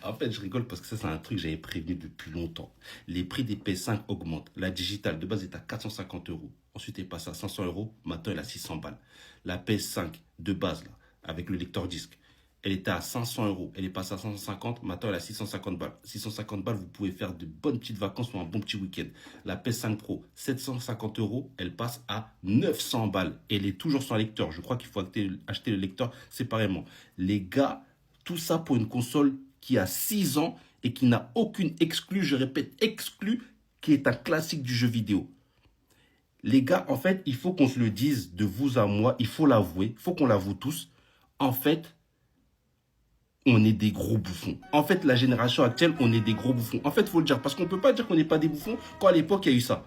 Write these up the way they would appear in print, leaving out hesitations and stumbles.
En fait, je rigole parce que ça, c'est un truc que j'avais prévenu depuis longtemps. Les prix des PS5 augmentent. La digitale, de base, est à 450 euros. Ensuite, elle passe à 500 euros. Maintenant, elle est à 600 balles. La PS5, de base, là, avec le lecteur disque, elle était à 500 euros. Elle est passée à 550. Maintenant, elle est à 650 balles. 650 balles, vous pouvez faire de bonnes petites vacances ou un bon petit week-end. La PS5 Pro, 750 euros. Elle passe à 900 balles. Elle est toujours sans lecteur. Je crois qu'il faut acheter le lecteur séparément. Les gars, tout ça pour une console qui a 6 ans et qui n'a aucune exclue, je répète, exclue, qui est un classique du jeu vidéo. Les gars, en fait, il faut qu'on se le dise de vous à moi, il faut l'avouer, il faut qu'on l'avoue tous. En fait, on est des gros bouffons. En fait, la génération actuelle, on est des gros bouffons. En fait, il faut le dire, parce qu'on ne peut pas dire qu'on n'est pas des bouffons quand à l'époque, il y a eu ça.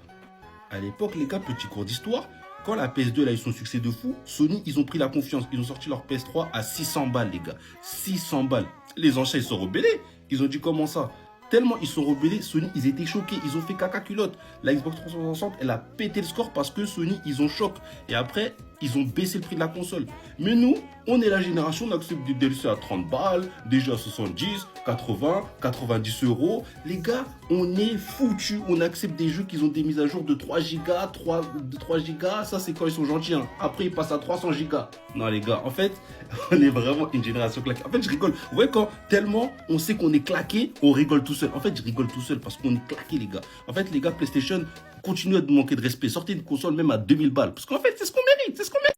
À l'époque, les gars, petit cours d'histoire, quand la PS2 a eu son succès de fou, Sony, ils ont pris la confiance. Ils ont sorti leur PS3 à 600 balles, les gars. 600 balles. Les anciens, ils sont rebellés. Ils ont dit comment ça? Tellement ils sont rebellés, Sony, ils étaient choqués. Ils ont fait caca culotte. La Xbox 360, elle a pété le score parce que Sony, ils ont choc. Et après, ils ont baissé le prix de la console. Mais nous, on est la génération, on accepte des DLC à 30 balles, des jeux à 70, 80, 90 euros. Les gars, on est foutus. On accepte des jeux qui ont des mises à jour de 3 gigas, 3 gigas. Ça, c'est quand ils sont gentils. Hein. Après, ils passent à 300 gigas. Non, les gars, en fait, on est vraiment une génération claquée. En fait, je rigole. Vous voyez, quand tellement on sait qu'on est claqué, on rigole tout seul. En fait, je rigole tout seul parce qu'on est claqué, les gars. En fait, les gars, PlayStation, continuez de manquer de respect. Sortez une console même à 2000 balles. Parce qu'en fait, c'est ce qu'on mérite. C'est ce qu'on mérite.